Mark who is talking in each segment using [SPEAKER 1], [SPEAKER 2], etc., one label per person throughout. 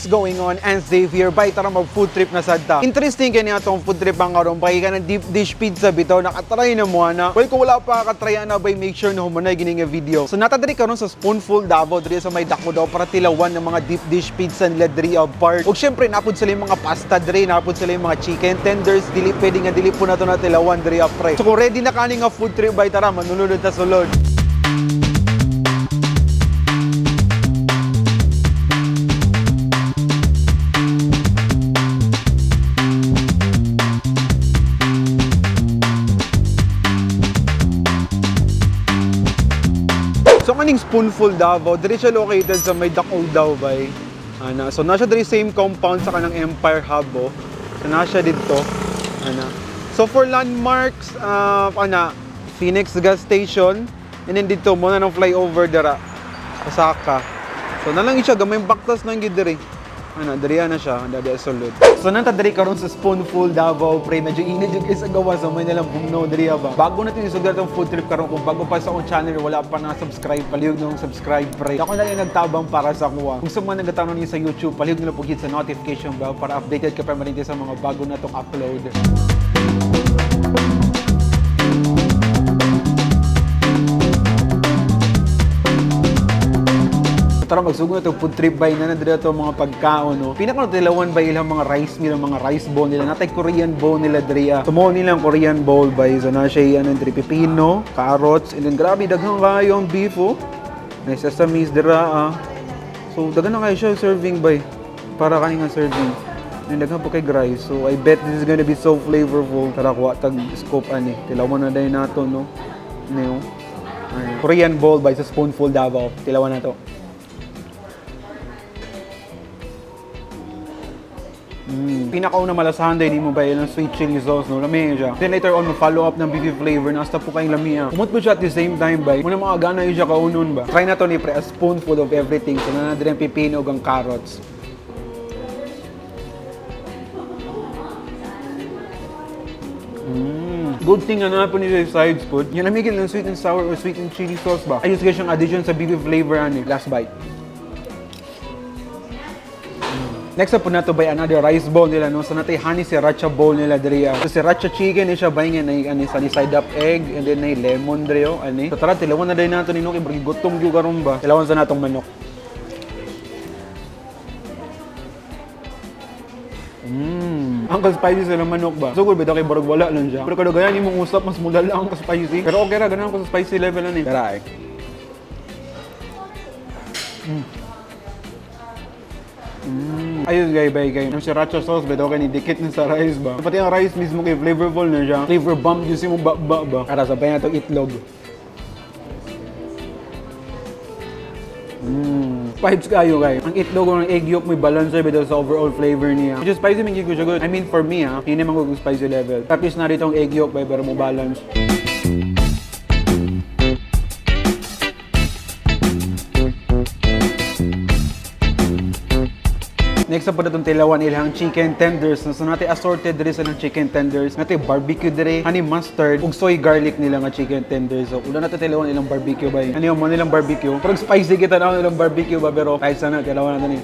[SPEAKER 1] what's going on? And Xavier, bay tara mag food trip na sadta. Interesting kaya niya itong food trip ang karon. Bay ka ng deep dish pizza bitaw, nakatry na mo na. Well, kung wala pa katry na bay, make sure na humanay gini nga video. So natadiri karon sa Spoonful Davao diri sa may dako daw para tilawan ng mga deep dish pizza nila diri of part. Ug syempre napud sila yung mga pasta diri, napud sila yung mga chicken tenders, dili pwede nga dili po nato na tilawan diri of pre. So kung ready na kani nga food trip bay tara manulod ta sulod. So kaning Spoonful Davao, diri siya located sa may Dako daw bay. Ana, so nasa diri same compound sa kanang Empire Hub. So nasa dito. Ana. So for landmarks, Phoenix gas station, and then dito mo na ng flyover dira Osaka. So na lang siya gamay baktas nang gid diri. Ana, diri na siya, dadi sulod. So nanta diri karon sa Spoonful Davao, pre medyo init yung isa gawa sa may nalang bumno diri ba. Bago natin isugdan tong food trip karon, kung bago pa sa akong channel wala pa na subscribe, palihog nung subscribe pre. Ako na yung nagtabang para sa kuha. Kung sa mga nagatanon niyo sa YouTube, palihog nila pugit sa notification bell para updated ka permanente sa mga bago na tong upload. Tara magsugod na itong food trip bay na dito ito mga pagkaon. No? Pinakatilawan ba ilang mga rice meal, mga rice bowl nila. Natay Korean bowl nila diriya. Tumo nilang Korean bowl bay. So na siya pipino, carrots, and then grabe daghang kayo ang beef. May sesamis dira. So daghan na kayo siya serving bay. Para kaningang serving. And daghan po kay rice. So I bet this is gonna be so flavorful. Tara kuha tag scoop ani. Tilawan na dahil nato no. Korean bowl by sa Spoonful Davao. Tilawan na to. Pinakauna malasahan dahil di mo ba yung sweet chili sauce, no? Lami siya. Then later on, follow up ng beef flavor na hasta po kayong lamia. Umot mo siya at the same time ba? Muna mga gana yung siya kaunon ba? Try na to ni pre, a spoonful of everything. So na din ang pipino ang carrots. Good thing na po nila yung sides food. Yan namigil ng sweet and sour or sweet and chili sauce ba? Ayos kaya siyang addition sa beef flavor ani. Last bite. Next up po na to by another rice bowl nila, no? So natay honey sriracha bowl nila diriya. So sriracha chicken ni siya bay nga na sunny side up egg and then na lemon diriyo ani. So tara tilawan na din nato ni Noki bagi gutom gyud karon ba. Tilawan sa natong manok. Ang spicy sa manok ba? So good bitaw kay barog wala lang siya. Pero kada gayan imong usap mas mula lang ang spicy. Pero okay ra ganahan ko sa spicy level ani. Tara ay. Ayun guys, yung sriracha sauce bedo kay ni dikit na sa rice ba. Pati ang rice mismo kay flavorful na siya. Flavor bomb yung mo ba. Para sabay na itong itlog. Vibes kayo guys. Ang itlog ng egg yolk may balancer bedo sa overall flavor niya. Which is spicy man gyud siya good. I mean for me hindi naman ko spicy level. Tapos na rito ang egg yolk by para mo balance. Next up po na itong tilawan ilang chicken tenders. So natin assorted diri sa ng chicken tenders. Natin barbecue diri, honey mustard, ug soy garlic nila nga chicken tenders. So ulan natin tilawan ilang barbecue ba. Ano yung mo nilang barbecue? Pero spicy kita na ilang barbecue ba pero kahit sana tilawan natin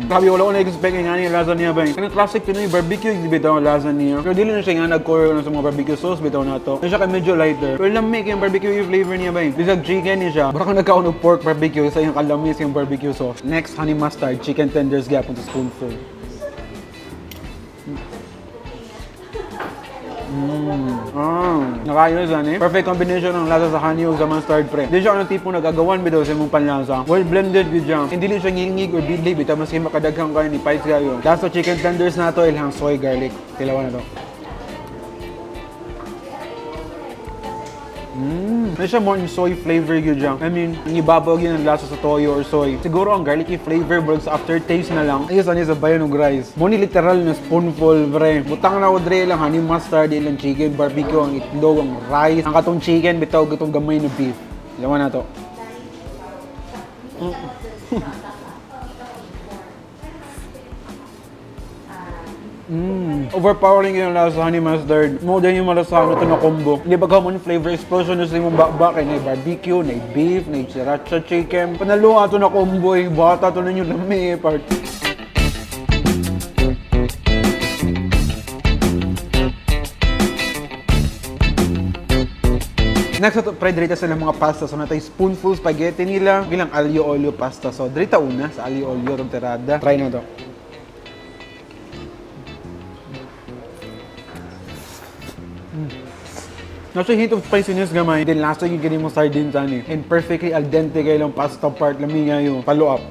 [SPEAKER 1] Grabe, wala ko na-expect nga niya lasagna ba. Ang classic Pinoy barbecue, hindi bitaw ang lasagna. Pero dili na siya nga nag-core sa mga barbecue sauce, bitaw na to. Siya kay medyo lighter. Pero lamig yung barbecue yung flavor niya ba. Bisag chicken niya siya. Baka nagkaon ng pork barbecue sa yung kalamis yung barbecue sauce. Next, honey mustard, chicken tenders gyapon sa spoonful. Nakayos ani. Perfect combination ng lasa sa honey ug sa mustard pre. Di siya ano tipo nagagawan bidaw sa imong panlasa. Well blended gid siya. Hindi siya ngingig or bidli bitaw maski makadaghang kayo ni pies kayo. Last chicken tenders na to ilhang soy garlic. Tilawan na to. Ano siya more soy flavor yun dyan. I mean, ang ibabaw yun ang lasa sa toyo or soy. Siguro ang garlicky flavor, bro, sa aftertaste na lang. Ayos, ano sa bayan ng rice. Muni literal na spoonful, bre. Butang na ko dre lang, honey mustard, ilang chicken, barbecue, ang itlog, ang rice. Ang katong chicken, bitaw, gatong gamay na beef. Ilawan na to. Overpowering yung lasa honey mustard. Mo din yung malasahan ito na combo. Hindi ba common flavor explosion na sa imong bakbak, na barbecue, na beef, na sriracha chicken. Panaluha ito na combo, bata ito ninyo lami part. Next, pre, dirita sila mga pasta. So, natay spoonful spaghetti nila. Bilang aglio olio pasta. So, dirita una sa aglio olio romperada. Try na to. Nasa hint of spiciness gamay. Then last yung gini mo sardines ani. And perfectly al dente kayo lang pasta part. Lami nga yung follow up.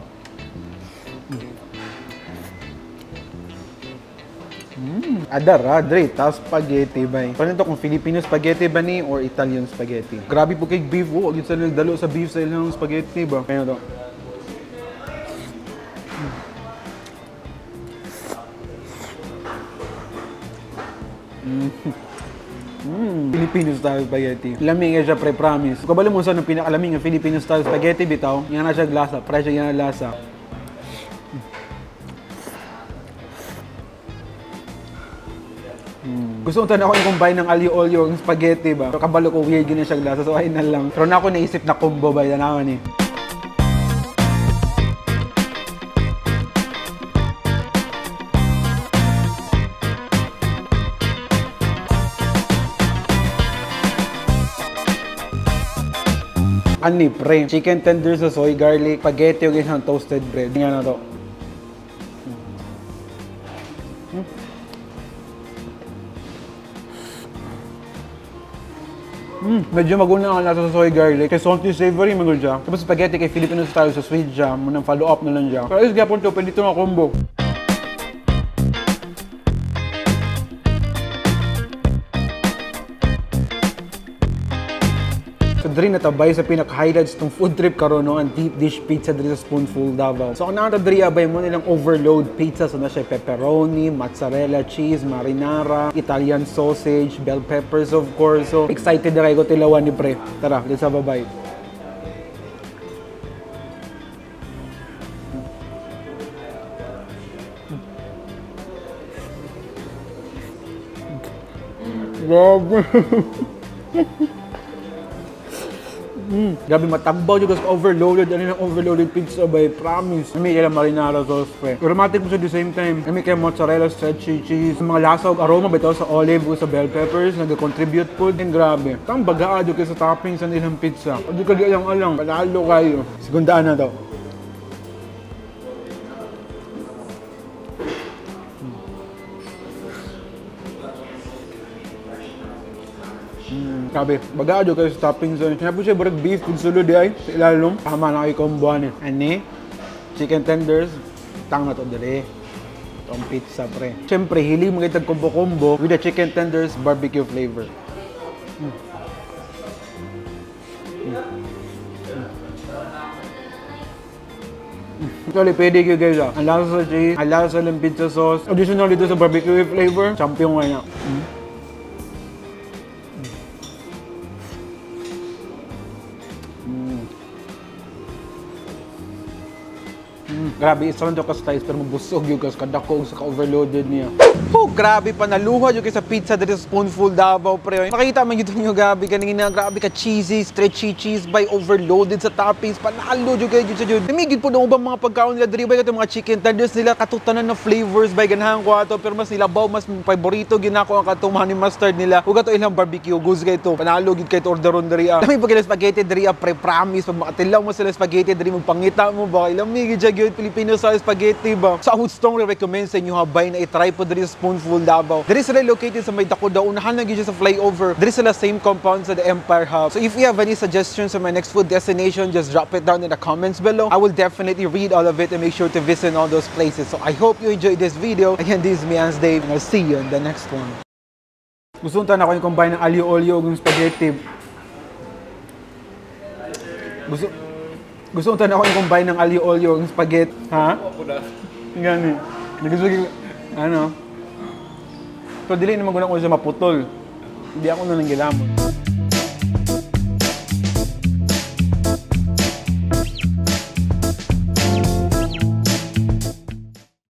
[SPEAKER 1] Adara, drita, spaghetti ba? Paano ito kung Filipino spaghetti ba ni or Italian spaghetti? Grabe po kay beef, oh. Agad sa nagdalo sa beef sa ilang spaghetti ba? Kaya ito. Filipino style spaghetti. Lamig nga siya, pre, promise. Kabalo mo sa nang pinakalamig ng Filipino style spaghetti bitaw. Yan na siya lasa, fresh yan na lasa. Gusto ko na ako yung combine ng aglio olio ng spaghetti ba. Pero kabalo ko weird yun na siya lasa, so ayun na lang. Pero na ako naisip na combo ba, yan ako ni. Ani pre, chicken tenders sa soy garlic, spaghetti yung isang toasted bread. Tingnan na to. Medyo maguna ang lasa sa soy garlic. Kay salty savory magul siya. Tapos spaghetti kay Filipino style sa sweet siya. Munang follow up na lang siya. Pero ayos gapon to, pwede ito nga combo. So diri natabay sa pinaka-highlights itong food trip karon no, ang deep dish pizza diri sa Spoonful Davao. So kung nakita diri abay mo nilang overload pizza, so na siya pepperoni, mozzarella cheese, marinara, Italian sausage, bell peppers of course. So excited na kayo tilawan ni pre. Tara, let's have a bite. Grabe. Grabe matambaw juga sa overloaded. Ano yung overloaded pizza by promise. May ilang marinara sauce pre. Aromatic mo siya at the same time. May kaya mozzarella, stretchy cheese. Mga lasa o aroma bitaw sa olive o sa bell peppers. Nag-contribute po din grabe. Kang bagaado kayo sa toppings ng ilang pizza. Hindi ka di alang-alang. Palalo kayo. Segundaan na daw. Grabe, bagaado kayo sa toppings. Sinabi siya, barag beef, kung sulod ay, sa ilalong. Tama na kayo komboan eh. Ani, chicken tenders, tang na to dali. Itong pizza pre. Siyempre, hilig mo kayo combo-combo with the chicken tenders barbecue flavor. Actually, pwede kayo guys ah. Ang lasa sa cheese, ang lasa sa pizza sauce. Additional dito sa barbecue flavor, champion nga niya. Grabe, isa lang daw ka-slice pero mabusog yung kadakog sa ka-overloaded niya. Oh, grabe, panaluha yung sa pizza dito sa Spoonful Davao, pre. Nakita man yun yung gabi kanina, grabe ka cheesy, stretchy cheese by overloaded sa toppings. Panalo yung kayo sa yun. Namigid po na ubang mga pagkaon nila diri ba mga chicken tenders nila, katutanan na flavors by ganahan ko ato, pero mas nilabaw, mas favorito ginako ang katong honey mustard nila. Huwag ito ilang barbecue, goose kayo ito. Panalo, gid kayo ito orderon diri. Dami pag ilang spaghetti diri, pre, promise. Pag makatilaw mo sila spaghetti diri, magpangita mo ba? Ilang migid siya yun, Filipino style spaghetti ba? So I would strongly recommend sa inyo habay na i-try po diri sa Spoonful Davao. Diri sila located sa may Dakoda, unahan lang yun sa flyover. Diri sila same compound sa the Empire Hub. So if you have any suggestions on my next food destination, just drop it down in the comments below. I will definitely read all of it and make sure to visit all those places. So I hope you enjoyed this video. Again, this is me, Hans Dave, and I'll see you in the next one. Gusto na ako yung combine ng aglio olio ng spaghetti. Gusto ko na ako yung combine ng aglio olio ng spaghetti. Ha? Gani. Nagsugi ano? So dili naman ko na ko sa maputol. Hindi ako na nang gilamon.